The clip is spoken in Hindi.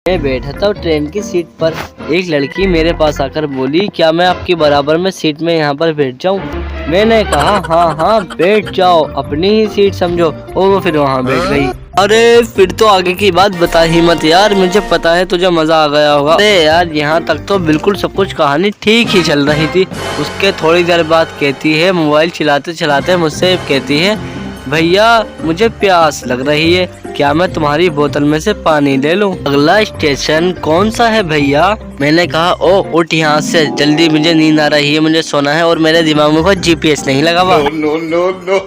मैं बैठा था ट्रेन की सीट पर। एक लड़की मेरे पास आकर बोली, क्या मैं आपकी बराबर में सीट में यहाँ पर बैठ जाऊँ? मैंने कहा हाँ हाँ बैठ जाओ, अपनी ही सीट समझो। और वो फिर वहाँ बैठ गई। अरे फिर तो आगे की बात बता ही मत यार, मुझे पता है तुझे मजा आ गया होगा। अरे यार यहाँ तक तो बिल्कुल सब कुछ कहानी ठीक ही चल रही थी। उसके थोड़ी देर बाद कहती है, मोबाइल चलाते चलाते मुझसे कहती है, भैया मुझे प्यास लग रही है, क्या मैं तुम्हारी बोतल में से पानी ले लूं? अगला स्टेशन कौन सा है भैया? मैंने कहा ओ उठ यहाँ से जल्दी, मुझे नींद आ रही है, मुझे सोना है और मेरे दिमाग में कोई GPS नहीं लगा हुआ। No.